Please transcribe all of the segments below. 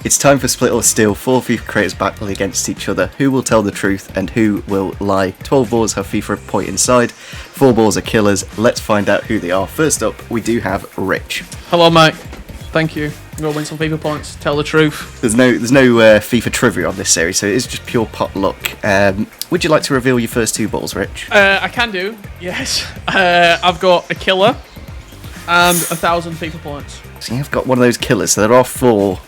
It's time for Split or Steal. 4 FIFA creators battle against each other. Who will tell the truth and who will lie? 12 balls have FIFA a point inside. 4 balls are killers. Let's find out who they are. First up, we do have Rich. Hello, mate. Thank you. I'm going to win some FIFA points. Tell the truth. There's no FIFA trivia on this series, so it is just pure pot luck. Would you like to reveal your first 2 balls, Rich? I can do, yes. I've got a killer and 1,000 FIFA points. So you've got one of those killers. So there are 4.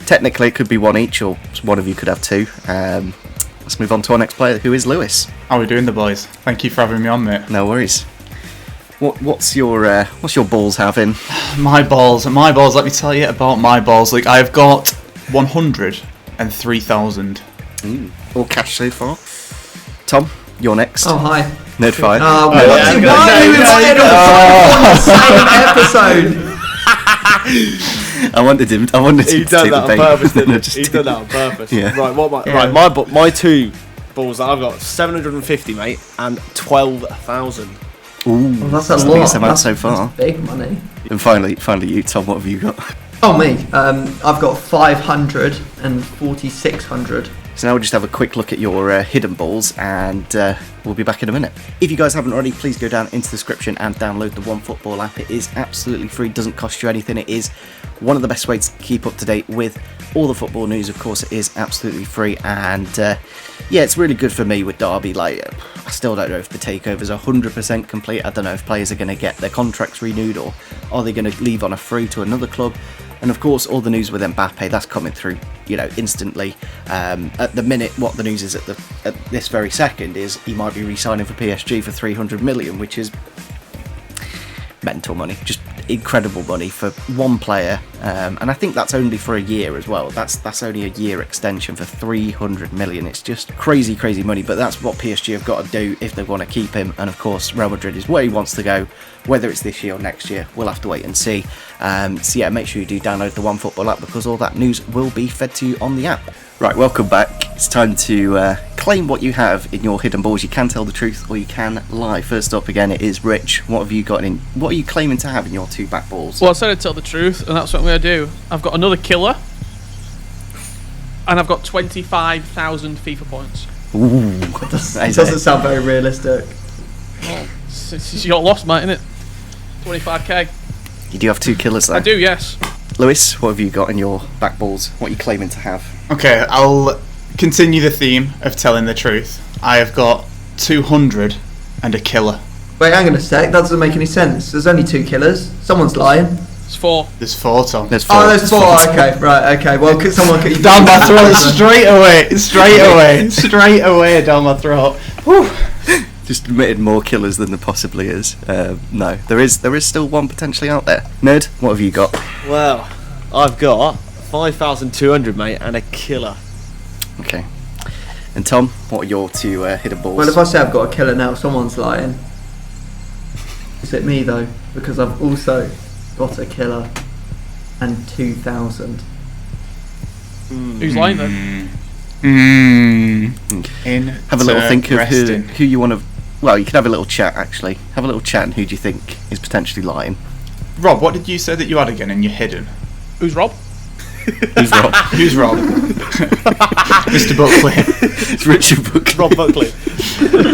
Technically, it could be 1 each, or one of you could have 2. Let's move on to our next player, who is Lewis. How are we doing, the boys? Thank you for having me on, mate. No worries. What's your balls having? My balls. Let me tell you about my balls. Like, I've got 103,000. All cash so far. Tom, you're next. Oh, hi. Nerd Fire. Why are you invited on the same episode? I wanted him to take the bait. He done that on purpose. Yeah. Right, my 2 balls that I've got 750, mate, and 12,000. Ooh, Well, that's the a lot. biggest amount so far. That's big money. And finally, you, Tom. What have you got? Oh, me. I've got 500 and 4,600. So now we'll just have a quick look at your hidden balls, and we'll be back in a minute. If you guys haven't already, please go down into the description and download the OneFootball app. It is absolutely free, doesn't cost you anything. It is one of the best ways to keep up to date with all the football news. Of course, it is absolutely free, and it's really good for me with Derby. Like, I still don't know if the takeover's 100% complete. I don't know if players are going to get their contracts renewed, or are they going to leave on a free to another club. And of course, all the news with Mbappe, that's coming through, instantly. At the minute, what the news is at this very second is he might be re-signing for PSG for 300 million, which is mental money, just incredible money for one player. And I think that's only for a year as well. That's only a year extension for 300 million. It's just crazy money. But that's what PSG have got to do if they want to keep him. And of course, Real Madrid is where he wants to go. Whether it's this year or next year, we'll have to wait and see. So yeah, make sure you do download the OneFootball app, because all that news will be fed to you on the app. Right, welcome back. It's time to claim what you have in your hidden balls. You can tell the truth or you can lie. First up again, it is Rich. What have you got in? What are you claiming to have in your 2 back balls? Well, I said I'd tell the truth, and that's what I'm going to do. I've got another killer, and I've got 25,000 FIFA points. Ooh, It doesn't sound very realistic. Well, it's your loss, mate, isn't it? 25k. You do have 2 killers there. I do, yes. Lewis, what have you got in your back balls? What are you claiming to have? Okay, I'll continue the theme of telling the truth. I have got 200 and a killer. Wait, hang on a sec. That doesn't make any sense. There's only 2 killers. Someone's lying. It's 4. There's 4, Tom. There's 4. Oh, there's 4. Okay, right. Okay. Well, someone could Down my throat, straight away down my throat. Whew. Just admitted more killers than there possibly is. No, there is still one potentially out there. Nerd, what have you got? Well, I've got 5,200, mate, and a killer. Okay. And Tom, what are your 2 hidden balls? Well, if I say I've got a killer now, someone's lying. Is it me though? Because I've also got a killer and 2,000. Who's lying then? Have a little think of who you want to. Well, you can have a little chat actually. Have a little chat, and who do you think is potentially lying? Rob, what did you say that you had again in your hidden? Who's Rob? Who's Rob? Who's Rob? Mr. Buckley. It's Richard Buckley. Rob Buckley.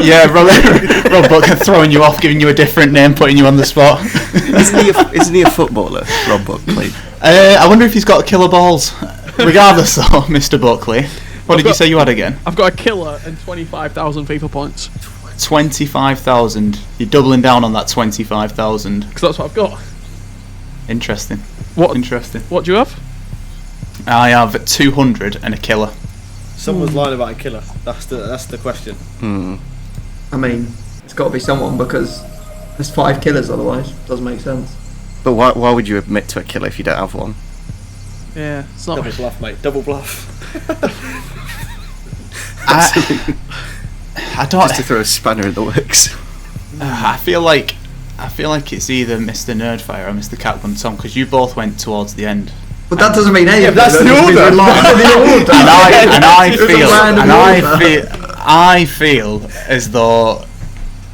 Yeah, Rob Buckley, throwing you off, giving you a different name, putting you on the spot. Isn't he a footballer, Rob Buckley? I wonder if he's got killer balls. Regardless, though, Mr. Buckley. What did you say you had again? I've got a killer and 25,000 FIFA points. 25,000. You're doubling down on that 25,000. Because that's what I've got. Interesting. Interesting. What do you have? I have 200 and a killer. Someone's lying about a killer. That's the question. I mean, it's got to be someone, because there's 5 killers otherwise. Doesn't make sense. But why would you admit to a killer if you don't have one? Yeah, it's not. Double bluff, mate. Double bluff. I don't. Just to throw a spanner in the works. I feel like it's either Mr. Nerdfire or Mr. Catgun Tom, because you both went towards the end. But that doesn't mean anything. that's the order. I feel as though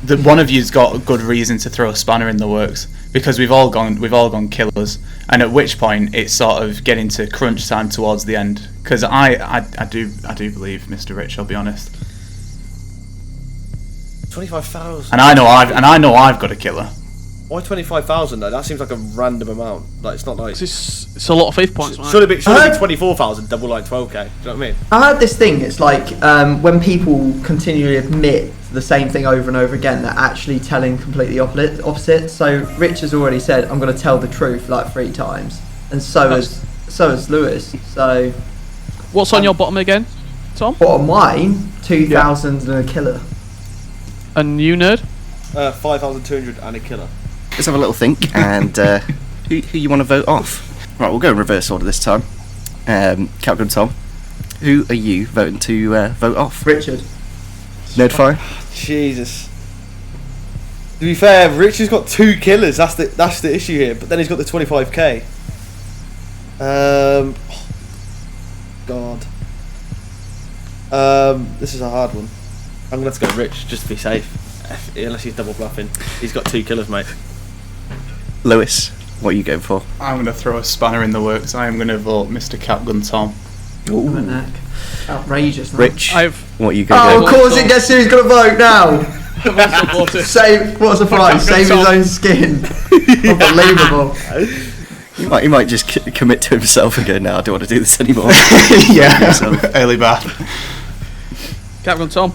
that one of you's got a good reason to throw a spanner in the works, because we've all gone killers, and at which point it's sort of getting to crunch time towards the end. Because I do believe Mr. Rich, I'll be honest, 25,000. and I know I've got a killer. Why 25,000 though? That seems like a random amount. Like it's not like. It's a lot of FIFA points, man. Should it be 24,000 double like 12k? Do you know what I mean? I heard this thing. It's like when people continually admit the same thing over and over again, they're actually telling completely opposite. So Rich has already said, "I'm going to tell the truth" like 3 times, and so has Lewis. So What's on your bottom again, Tom? what on mine? 2,000 and a killer. And you, Nerd? 5,200 and a killer. Let's have a little think, and who you want to vote off? Right, we'll go in reverse order this time. Captain Tom, who are you voting to vote off? Richard. Nerdfire? Jesus. To be fair, Rich has got 2 killers. That's the issue here. But then he's got the 25k. God. This is a hard one. I'm gonna have to go Rich just to be safe. Unless he's double bluffing. He's got 2 killers, mate. Lewis, what are you going for? I'm going to throw a spanner in the works. I am going to vote Mr. Capgun Tom. Ooh. Neck. Outrageous. Man. Rich, I've what are you going to Oh, go of course it gets who's going to vote now. Save, what a surprise, save his own skin. Unbelievable. He might just commit to himself and go, no, I don't want to do this anymore. Yeah, early bath. Captain Tom.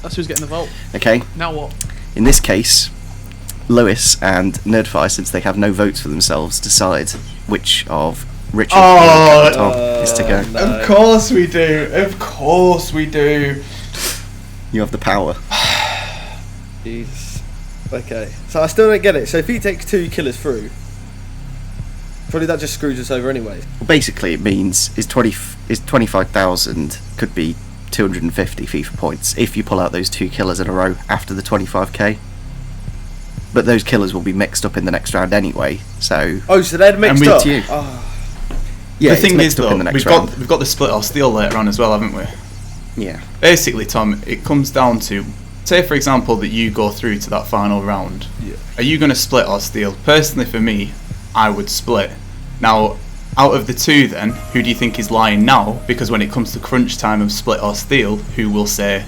That's who's getting the vote. Okay, Now what? in this case, Lewis and Nerdfire, since they have no votes for themselves, decide which of Richard and Tom is to go. No. Of course we do. Of course we do. You have the power. Jesus. Okay. So I still don't get it. So if he takes 2 killers through, probably that just screws us over anyway. Well, basically, it means his 25,000 could be 250 FIFA points if you pull out those 2 killers in a row after the 25k. But those killers will be mixed up in the next round anyway, so... Oh, so they're mixed And up? to you. Oh, Yeah, The it's thing mixed is, up though, in the next we've round. got the split or steal later on as well, haven't we? Yeah. Basically, Tom, it comes down to, say for example that you go through to that final round. Yeah. Are you going to split or steal? Personally, for me, I would split. Now, out of the 2, then, who do you think is lying now? Because when it comes to crunch time of split or steal, who will say,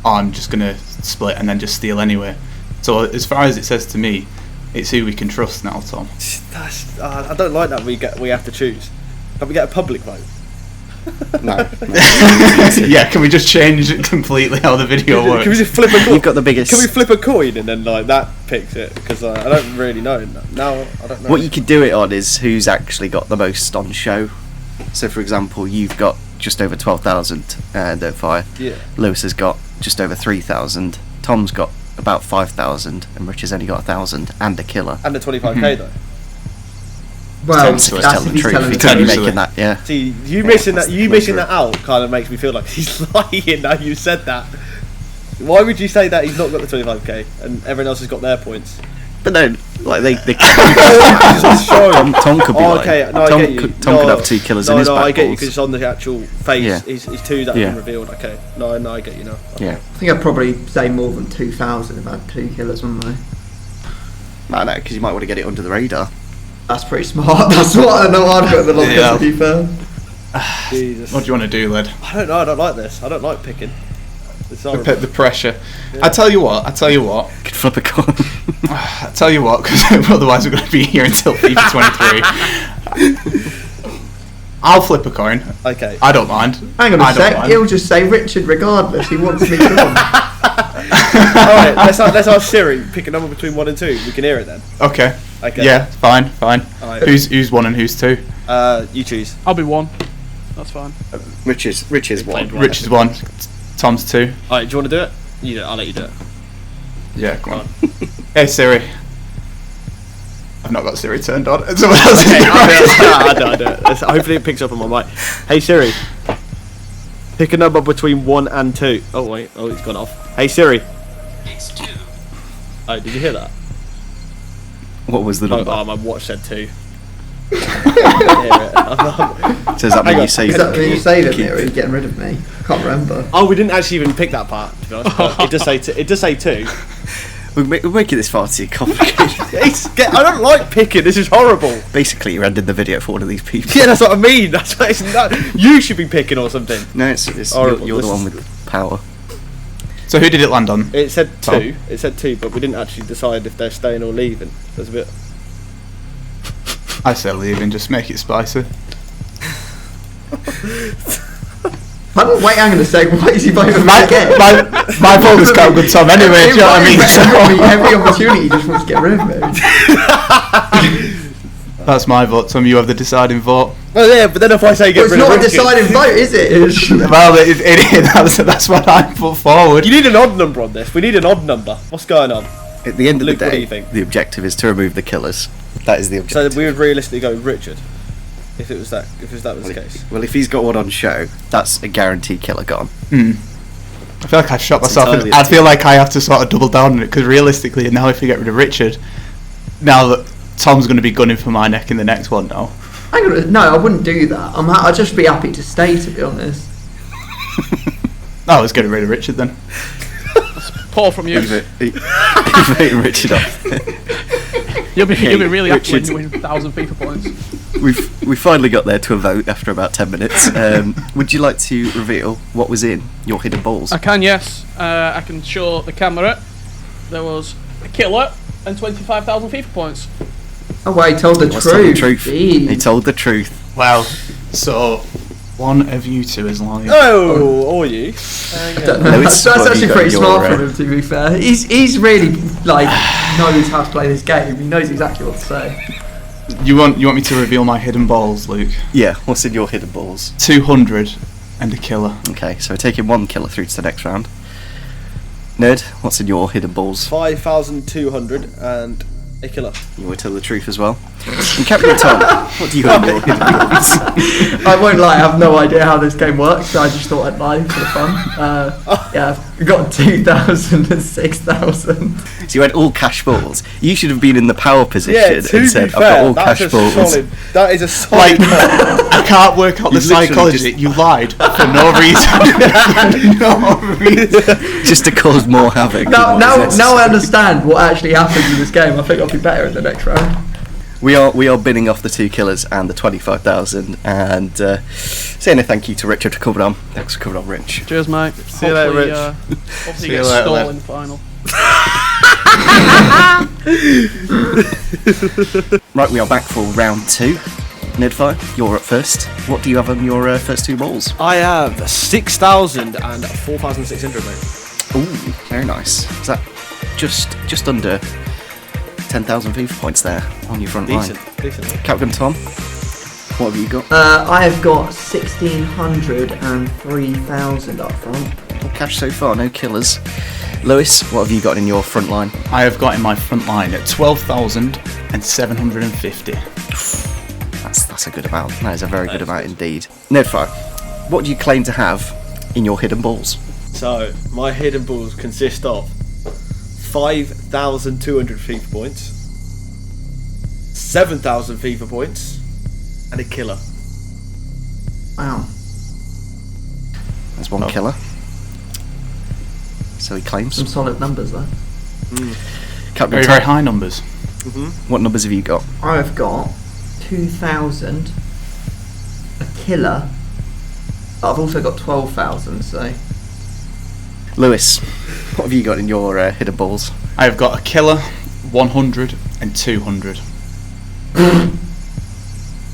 "Oh, I'm just going to split and then just steal anyway"? So, as far as it says to me, it's who we can trust now, Tom. I don't like that we have to choose. Can we get a public vote? No. Yeah, can we just change it completely how the video works? Can we just flip a coin? You've got the biggest... Can we flip a coin and then like that picks it? Because I don't really know. Now I don't know. What you could do it on is who's actually got the most on show. So, for example, you've got just over 12,000 Nerdfire. Yeah. Lewis has got just over 3,000. Tom's got about 5,000, and Rich has only got 1,000 and a killer. And the 25k though. Well, If he's that's telling if the he's truth, telling he the could be truth. making that, yeah. See, you missing that true. out kind of makes me feel like he's lying. Now you said that. Why would you say that he's not got the 25k and everyone else has got their points? But no, like they Tom, Tom could be oh, lying. okay, no, I Tom get you. Tom could have 2 killers in his back I get you balls. because it's on the actual face. Yeah. His 2 that have Yeah. been revealed. Okay, no, I get you now. Okay. Yeah. I think I'd probably say more than 2,000 if I had 2 killers, wouldn't I? No, because you might want to get it under the radar. That's pretty smart. That's what I know I've got the longest, Yeah. to be fair. Jesus. What do you want to do, lad? I don't know. I don't like this. I don't like picking. It's horrible. The pressure. I tell you what. Could flip a coin. I tell you what, because otherwise we're going to be here until FIFA 23. I'll flip a coin. Okay. I don't mind. Hang on I a don't sec, mind. he'll just say Richard regardless. He wants me to win. Alright, let's ask Siri. Pick a number between 1 and 2. We can hear it then. Okay. Okay. Yeah, fine. Alright. Who's 1 and who's 2? You choose. I'll be 1. That's fine. Rich is one. Rich is 1. Tom's 2. Alright, do you want to do it? You do it. I'll let you do it. Yeah, come on. Hey Siri. I've not got Siri turned on. Someone else is I'll do it. Hopefully it picks up on my mic. Hey Siri. Pick a number between 1 and 2. Oh wait. Oh, it's gone off. Hey Siri. It's 2. Oh, did you hear that? What was the number? Oh, my watch said 2. I can't hear it. So does that mean Hang you on. saved Is that when you it? saving me or are you getting rid of me? I can't remember. Oh, we didn't actually even pick that part. To be honest, but it does say 2. We're making this far too complicated. I don't like picking. This is horrible. Basically, you're ending the video for one of these people. Yeah, that's what I mean. That's what it's not. You should be picking or something. No, it's Horrible. you're the This one is- with power. So who did it land on? It said 2. Tom? It said 2, but we didn't actually decide if they're staying or leaving. That's a bit. I say leave and just make it spicy. Wait, hang on a sec. Why is he voting for me again? My vote was quite good, Tom. Anyway, do you know what I mean? Every opportunity he just wants to get rid of me. That's my vote, Tom. You have the deciding vote. Oh yeah, but then if I say get It's rid of not a Richard, deciding vote, is it? Well, that's what I put forward. you need an odd number on this. We need an odd number. What's going on? At the end of Luke, the what do day, you think? the objective is to remove the killers. That is the So objective. we would realistically go Richard, if that was the case. Well, if he's got one on show, that's a guaranteed killer gone. I feel like I shot It's myself. entirely I up to feel you. like I have to sort of double down on it because realistically, now if you get rid of Richard, now that Tom's going to be gunning for my neck in the next one now. Hang on, no, I wouldn't do that. I'd just be happy to stay, to be honest. I was getting rid of Richard then. Poor from you. Voting Richard off. You'll be really happy when Richard. you win 1,000 FIFA points. We finally got there to a vote after about 10 minutes. Would you like to reveal what was in your hidden balls? I can, yes. I can show the camera. There was a killer and 25,000 FIFA points. Oh, well, he told the He was telling truth. the truth. He told the truth. Well, so one of you two is lying. Oh, or you? No, it's That's what actually you got pretty in smart your, from him, to be fair. He's really, like, knows how to play this game. He knows exactly what to say. You want me to reveal my hidden balls, Luke? Yeah, what's in your hidden balls? 200 and a killer. Okay, so we're taking one killer through to the next round. Nerd, what's in your hidden balls? 5,200 and a killer. You will tell the truth as well. And Captain Tom, what do you have in your hidden balls? I won't lie, I have no idea how this game works, so I just thought I'd lie for the fun. Yeah, I've got 2,000 and 6,000. So you had all cash balls. You should have been in the power position Yeah, to and be said, I've got fair, all that's cash a balls. solid. That is a solid. Like, I can't work out the You literally psychology. just- You lied for no reason. No reason. Just to cause more havoc. than what is Now I necessary. understand what actually happens in this game. I think I'll be better in the next round. We are binning off the 2 killers and the 25,000 and saying a thank you to Richard for coming on. Thanks for coming on, Rich. Cheers, mate. See you later, Rich. Hopefully See you you get later, stole mate. in the final. Right, we are back for round 2. Nedfire, you're up first. What do you have on your first 2 balls? I have 6,000 and 4,600, mate. Ooh, very nice. Is that just under 10,000 FIFA points there on your front line? Decent. Mate. Captain Tom, what have you got? I have got 1,600 and 3,000 up front. All cash so far, no killers. Lewis, what have you got in your front line? I have got in my front line at 12,750. That's a good amount. That is a very good amount indeed. Nedfire, what do you claim to have in your hidden balls? So, my hidden balls consist of 5,200 FIFA points, 7,000 FIFA points, and a killer. Wow. There's one killer. So he claims. Some solid numbers there. Captain Very, Tom, very high numbers. what numbers have you got? I've got 2,000, a killer. I've also got 12,000, so. Lewis, what have you got in your hidden balls? I have got a killer, 100 and 200.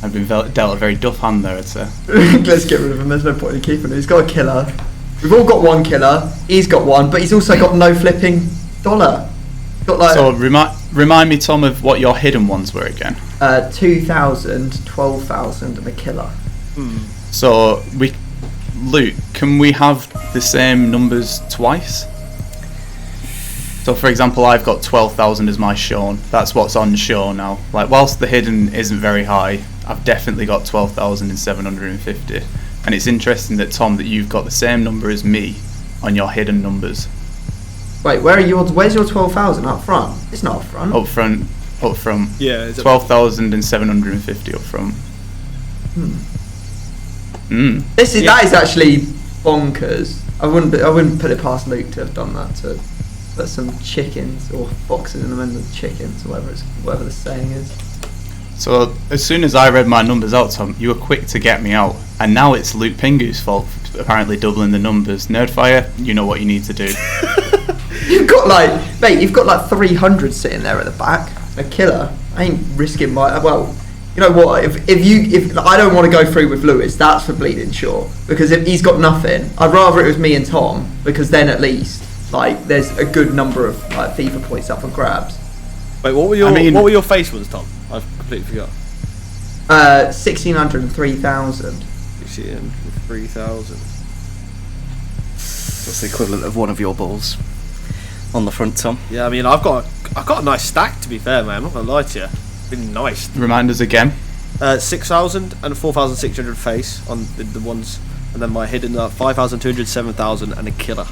I've been dealt a very duff hand there, I'd say. Let's get rid of him, there's no point in keeping him. He's got a killer. We've all got one killer, he's got one, but he's also got no flipping dollar. Got like So remind me, Tom, of what your hidden ones were again. 2,000, 12,000 and a killer. So Luke, can we have the same numbers twice? So for example, I've got 12,000 as my shown. That's what's on show now. Like, whilst the hidden isn't very high, I've definitely got 12,750. And it's interesting that, Tom, that you've got the same number as me on your hidden numbers. Wait, where's your 12,000 up front? It's not up front. Up front. Yeah, it's 12,750 up front. That is actually bonkers. I wouldn't put it past Luke to have done that, to put some chickens or foxes in the end of the chickens, or whatever the saying is. So as soon as I read my numbers out, Tom, you were quick to get me out, and now it's Luke Pingu's fault for apparently doubling the numbers. Nerdfire, you know what you need to do. You've got like 300 sitting there at the back. A killer. I ain't risking my. Well, you know what? If I don't want to go through with Lewis, that's for bleeding sure. Because if he's got nothing, I'd rather it was me and Tom, because then at least there's a good number of FIFA points up for grabs. Wait, what were your face ones, Tom? I've completely forgot. 1,600 and 3,000. 3,000. That's the equivalent of one of your balls on the front, Tom. Yeah, I mean, I've got a nice stack, to be fair, man. I'm not gonna lie to you. Been nice. Remind us again. 6,000 and 4,600 face on the ones, and then my hidden 5,200, 7,000, and a killer.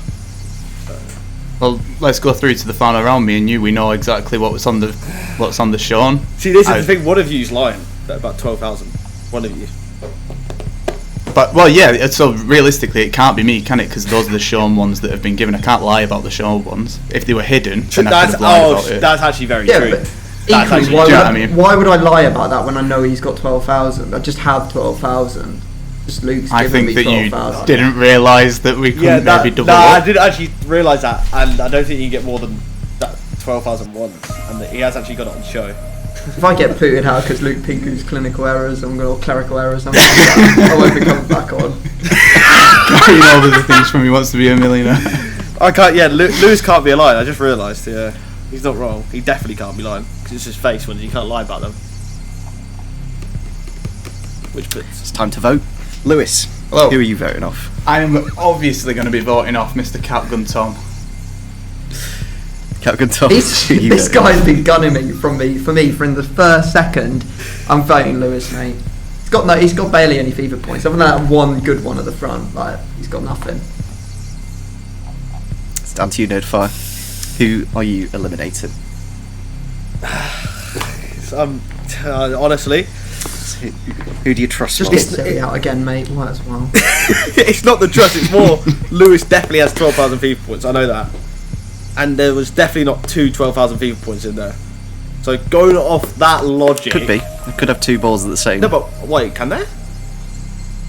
Well, let's go through to the final round. Me and you, we know exactly what's on the Sean. See, this is the thing. One of you's lying. About 12,000. One of you. But well, yeah. So realistically, it can't be me, can it? Because those are the Sean ones that have been given. I can't lie about the Sean ones. If they were hidden, then I could have lied about it. That's actually very true. But That's equally, actually, why would I lie about that when I know he's got 12,000? I just have 12,000. Just Luke's I giving think me that 12,000. you didn't realise that we couldn't maybe double up. I didn't actually realise that, and I don't think you can get more than that 12,000 once, and he has actually got it on show. If I get booted out because Luke Pinku's clinical errors, clerical errors, I won't be coming back on. Carrying over the things from He Wants to Be a Millionaire. I can't. Yeah, Lewis can't be a liar. I just realised. Yeah, he's not wrong. He definitely can't be lying because it's his face when you can't lie about them. Which bits? It's time to vote. Lewis, Hello. Who are you voting off? I am obviously going to be voting off Mr. Capgun Tom. Captain Tom. This guy's been gunning me from the first second. I'm voting Lewis, mate. He's got barely any FIFA points. Other than that one good one at the front, he's got nothing. It's down to you, Nerdfire. Who are you eliminating? Honestly, who do you trust Just more? get City out again, mate. Might as well. it's not the trust. It's more Lewis definitely has 12,000 FIFA points. I know that, and there was definitely not 12,000 FIFA points in there. So going off that logic, Could be. I could have two balls at the same. No, but wait, can there?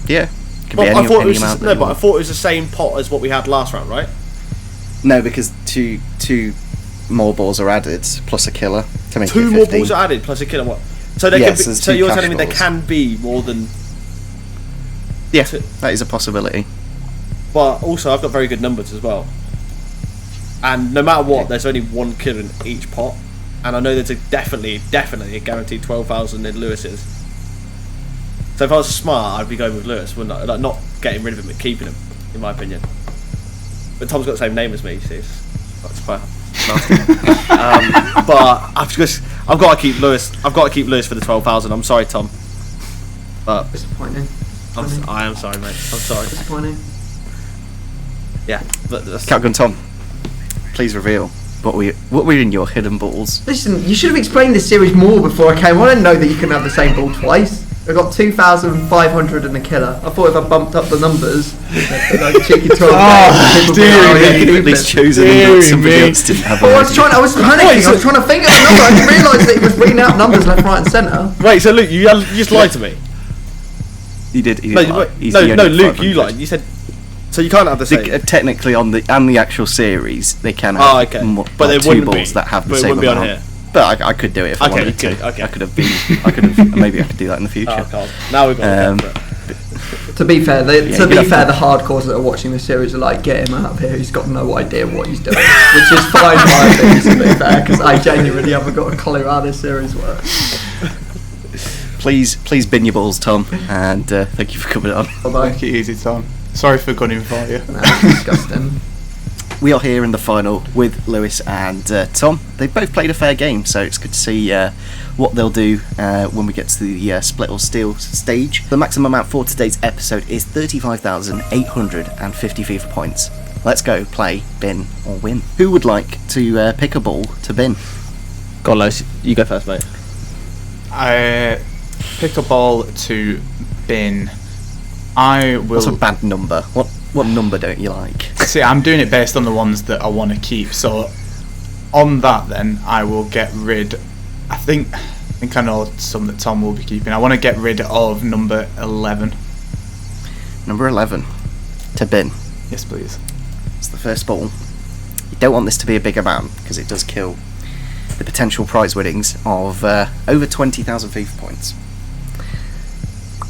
Yeah. Could Well, be I any thought it was amount. no, but I thought it was the same pot as what we had last round, right? No, because two more balls are added plus a killer to make it 15. Two more balls are added plus a killer. What? So there Yes, can be, there's so two you're cash telling me there balls. can be more than. Yeah, that is a possibility. But also, I've got very good numbers as well. And no matter what, there's only one killer in each pot. And I know there's definitely a guaranteed 12,000 in Lewis's. So if I was smart, I'd be going with Lewis, wouldn't I? Like, not getting rid of him, but keeping him, in my opinion. But Tom's got the same name as me, you see. That's quite nasty. But I've got to keep Lewis. I've got to keep Lewis for the 12,000. I'm sorry, Tom. But Disappointing. I am sorry, mate. I'm sorry. Disappointing. Yeah, but that's, Captain Tom, please reveal what were in your hidden balls. Listen, you should have explained this series more before I came on. I didn't know that you can have the same ball twice. I got 2,500 and a killer. I thought if I bumped up the numbers, like cheeky 12. At least chosen and somebody else didn't have Well, I already. was panicking. I was trying to think of the number. I didn't realise that he was reading out numbers left, right, and centre. wait. So Luke, you just lied to me. He did No, lie. He's no, the only Luke, 500. you lied. You said so. You can't have the same. Technically, on the actual series, they can have Oh, okay. But they two wouldn't balls be. that have the But it same wouldn't be on amount. here. But I could do it if I Okay, wanted you to. could, okay. I could have maybe I could do that in the future. Oh, God. Now we've got Um, to go for it. To be fair, you have to- the hardcores that are watching the series are like, get him out of here. He's got no idea what he's doing, which is fine by me, to be fair, because I genuinely haven't got a clue how this series works. Please bin your balls, Tom, and thank you for coming on. Although, Take it easy, Tom. Sorry for gunning for you. that's disgusting. We are here in the final with Lewis and Tom. They both played a fair game, so it's good to see what they'll do when we get to the split or steal stage. The maximum amount for today's episode is 35,850 FIFA points. Let's go play bin or win. Who would like to pick a ball to bin? Go on, Lewis. You go first, mate. I pick a ball to bin I will. What's a bad number? What number don't you like? See, I'm doing it based on the ones that I want to keep. So, on that, then I will get rid. I think I know some that Tom will be keeping. I want to get rid of number 11. Number 11 to bin. Yes, please. It's the first ball. You don't want this to be a big amount because it does kill the potential prize winnings of over 20,000 FIFA points.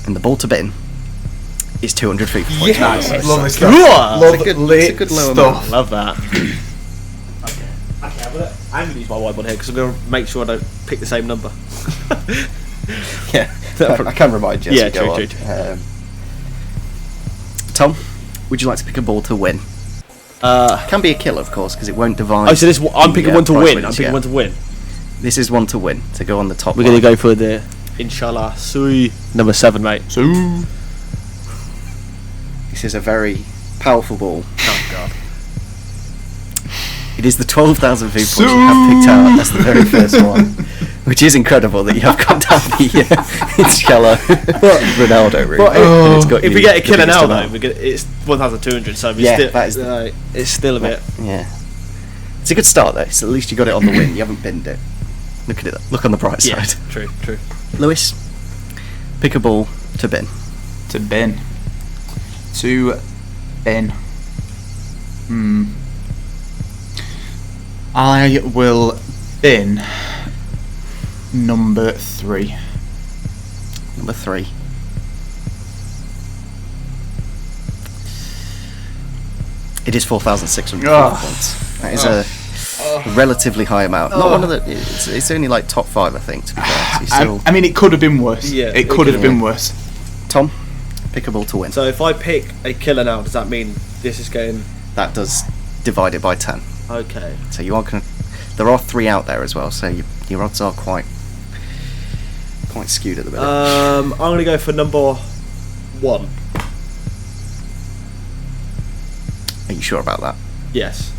And the ball to bin is 200 FIFA points. Yes. Nice. Lovely That's stuff. a good low stuff. amount. Love that. Okay, I'm gonna use my whiteboard here because I'm gonna make sure I don't pick the same number. Yeah, I can remind you as Yeah, we go true. on. Tom, would you like to pick a ball to win? Can be a kill, of course, because it won't divide. Oh, so this I'm picking one to prize win. winners, I'm picking yeah. one to win. This is one to win, to go on the top We're line. gonna go for the Inshallah Sui number 7, mate. So, This is a very powerful ball. Oh god. It is the 12,000 FIFA points you have picked out. That's the very first one, which is incredible that you have got down the Inshallah Ronaldo route. And it's got If we you get a the killer biggest now, amount. though, it's 1,200. So Yeah, still, that is it's still a bit. Yeah, it's a good start though. So at least you got it on the win. You haven't binned it. Look at it. Look on the bright Yeah, side. true. Lewis, pick a ball to bin. to bin. To bin. I will bin number 3. Number 3. It is 4,600 points. That is a relatively high amount. Not one of the. It's only like top 5, I think. To be fair. So you're still, I mean, it could have been worse. Yeah, it could have been worse. Tom, pick a ball to win. So if I pick a killer now, does that mean this is going? That does divide it by 10. Okay. So you are going to. There are 3 out there as well. So your odds are quite skewed at the minute. I'm gonna go for number 1. Are you sure about that? Yes.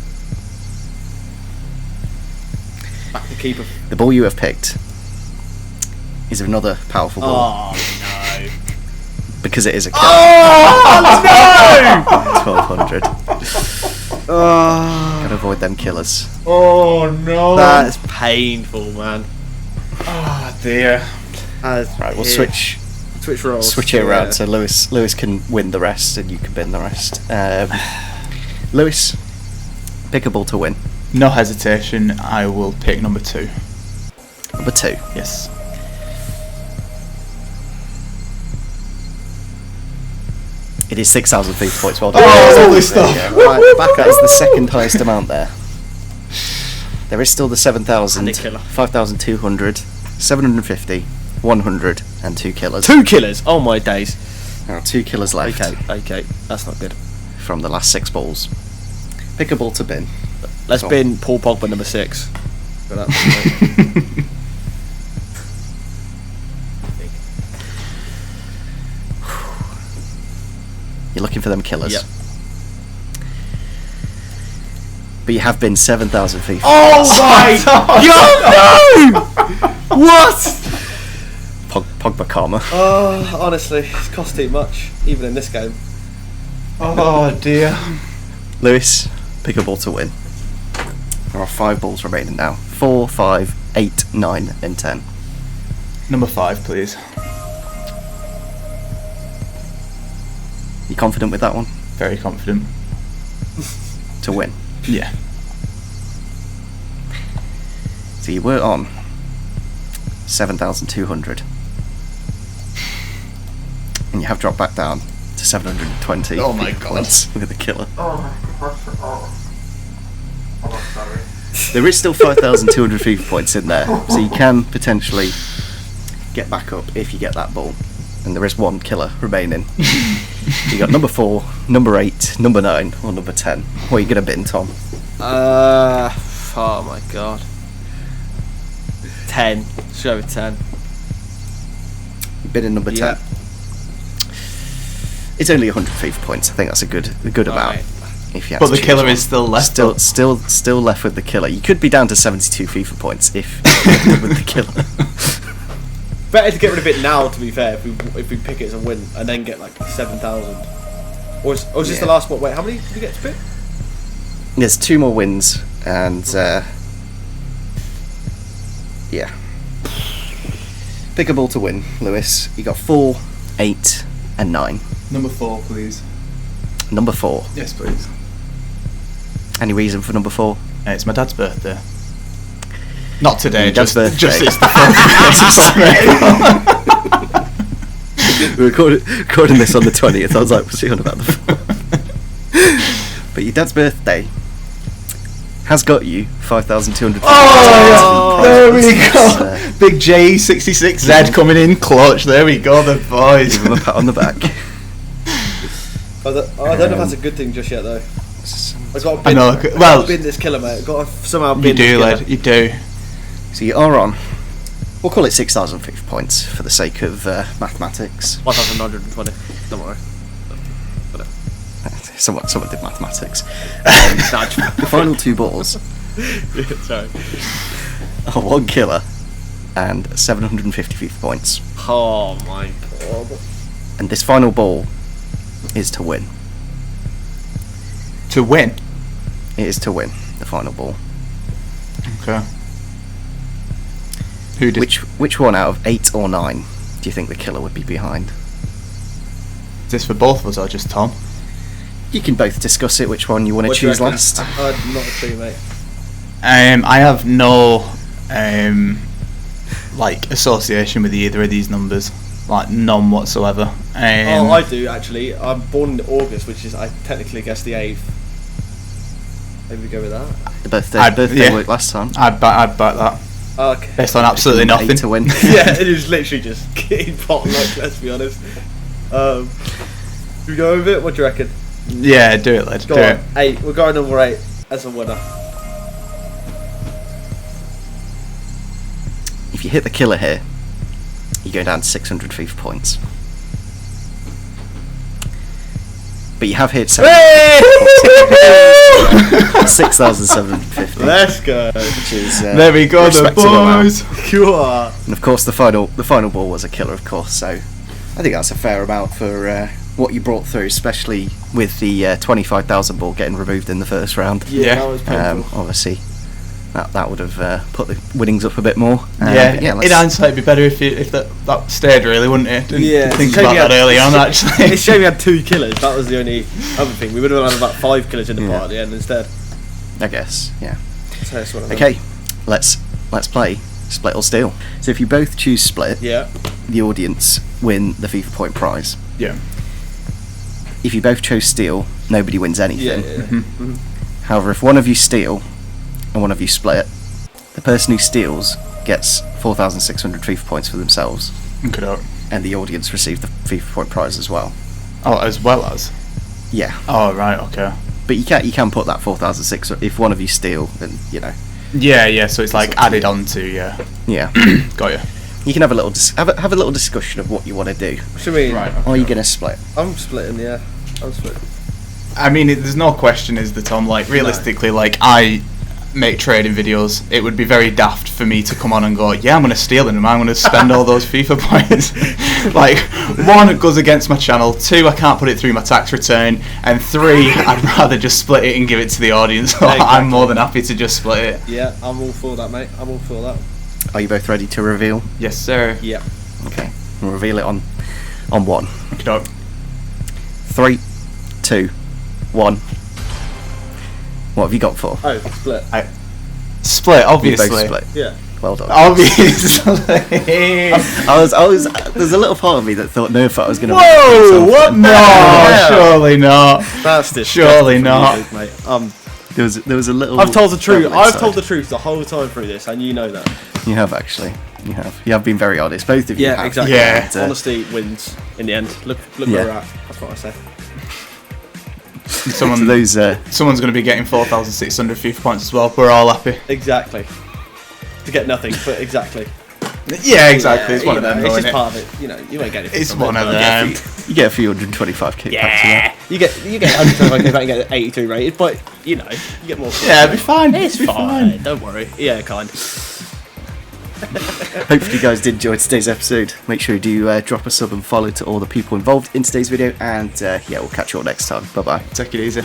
Back to keeper. The ball you have picked is another powerful ball Oh no. because it is a killer. Oh 1,200. Gotta avoid them killers. Oh no! That's painful, man. Oh dear. Right, we'll switch roles. it around so Lewis can win the rest and you can bin the rest. Lewis, pick a ball to win. No hesitation. I will pick number 2. Number 2. Yes. It is 6,000 FIFA points. Well done. Oh, lovely stuff. There you go. Right, that is the second highest amount there. There is still the 7,000, And a killer. 5,200, 750, 100, and 2 killers. 2 killers. Oh my days. There are 2 killers left Okay. That's not good. from the last 6 balls. Pick a ball to bin. Let's Cool. bin Paul Pogba number 6. You're looking for them killers. Yep. But you have been 7,000 FIFA. Oh my god! No! What? Pogba karma. Oh, honestly, it's cost too much, even in this game. Oh dear. Lewis, pick a ball to win. There are 5 balls remaining now. 4, 5, 8, 9, and 10. Number 5, please. You confident with that one? Very confident. To win. Yeah. So you were on 7,200. And you have dropped back down to 720 Oh my FIFA God. points with a killer. There is still 5,200 FIFA points in there, so you can potentially get back up if you get that ball. And there is 1 killer remaining. You got number 4, number 8, number 9, or number 10. What are you going to bin, Tom? Oh my god. 10. Let's go with 10. You bin in number 10. Yeah. It's only 100 FIFA points. I think that's a good amount. Alright. If you have But to the choose killer one. is still left. Still left with the killer. You could be down to 72 FIFA points if you with the killer. better to get rid of it now. To be fair, if we pick it as a win and then get like 7,000, or is this the last one? Wait, how many did we get to pick? There's 2 more wins, and yeah. Pick a ball to win, Lewis. You got 4, 8, and 9. Number 4, please. Number 4. Yes, please. Any reason for number 4? It's my dad's birthday. Not today, Your dad's just birthday. it's the 4th. We're recording this on the 20th. I was like, what's he on about the 4th? But your dad's birthday has got you 5,200. Oh, there we go. So, Big J66Z coming in clutch. There we go, the boys. give him a pat on the back. I don't know if that's a good thing just yet though. I got to I bin, know. Well, bin this killer, mate. I got to somehow bin you this do, killer. lad. You do. So you are on. We'll call it 6,050 points for the sake of mathematics. 1,920. Don't worry. Someone did mathematics. Dodge. The final 2 balls Sorry. are 1 killer and 750 FIFA points. Oh my god. And this final ball is to win. To win. It is to win, the final ball. Okay. Who did? Which one out of 8 or 9 do you think the killer would be behind? Is this for both of us or just Tom? You can both discuss it, which one you want to What do you choose reckon? last. Not a clue, mate. I have no like association with either of these numbers, like none whatsoever. Oh, I do actually. I'm born in August, which is I technically guess the 8th. Maybe we go with that. The birthday worked last time. I'd back that Okay. based on absolutely 8 nothing. to win. Yeah, it is literally just getting potluck. Let's be honest. Should we go with it? What do you reckon? Yeah, do it, lad. Go Do on. it. 8. We're going number 8 as a winner. If you hit the killer here, you go down to 600 FIFA points. But you have hit 6,750. Let's go. Which is There we go, the respectable amount. boys. Cool. And of course, the final ball was a killer, of course. So I think that's a fair amount for what you brought through, especially with the 25,000 ball getting removed in the first round. Yeah. That was painful. Obviously, that would have put the winnings up a bit more. Yeah, but in hindsight, it'd be better if that stayed, really, wouldn't it? Didn't Yeah, think shame about we that had- early on, actually. It's a shame we had 2 killers. That was the only other thing. We would have had about 5 killers in the pot at the end instead. I guess, yeah. So it's one of them. Okay, let's play split or steal. So if you both choose split, Yeah. the audience win the FIFA point prize. Yeah. If you both chose steal, nobody wins Yeah. anything. Yeah. However, if one of you steal and one of you split, the person who steals gets 4,600 FIFA points for themselves, Good out. and the audience receive the FIFA point prize as well. Oh, as well as. Yeah, Oh, right. Okay. but you can put that 4,600 if one of you steal, then Yeah. So it's like added on to. Yeah. Got you. you can have a little have a little discussion of what you want to do. What do you mean? Right. Are you going to split? I'm splitting, yeah. I'm splitting. I mean, there's no question, is there, Tom? Like, realistically, like, I make trading videos. It would be very daft for me to come on and go, yeah, I'm going to steal them, I'm going to spend all those FIFA points. Like, 1, it goes against my channel, 2, I can't put it through my tax return, and 3, I'd rather just split it and give it to the audience. So Exactly. I'm more than happy to just split it. Yeah, I'm all for that, mate. I'm all for that. Are you both ready to reveal? Yes, sir. Yeah. Okay, we'll reveal it on 1. Okay. 3, 2, 1. What have you got for? Oh, split. Split, You obviously. both split. Yeah. Well done. Obviously. I was. There's a little part of me that thought, no, if I was going to. Whoa! What? No, hell? surely not. That's disgusting. Surely from not. you, mate. There was a little. I've told the truth. devil I've inside. told the truth the whole time through this, and you know that. You have actually. You have. You have been very honest. Both of you. Yeah, have. exactly. Yeah. And, Honesty wins in the end. Look Yeah. where we're at. That's what I say. Someone, to those. someone's going to be getting 4,600 FIFA points as well. We're all happy. Exactly. To get nothing, but exactly. Yeah, exactly. Yeah, it's one of you know, them, It's though, just isn't part of it. You know, you won't get it. It's one of them. You get a few 125 kickbacks. Yeah. You get 125 and get 82 rated, but you know, you get more. Yeah, it'll be fine. It's It'll be fine. Don't worry. Yeah, kind. Hopefully you guys did enjoy today's episode. Make sure you do drop a sub and follow to all the people involved in today's video, and yeah, we'll catch you all next time. Bye bye. Take it easy.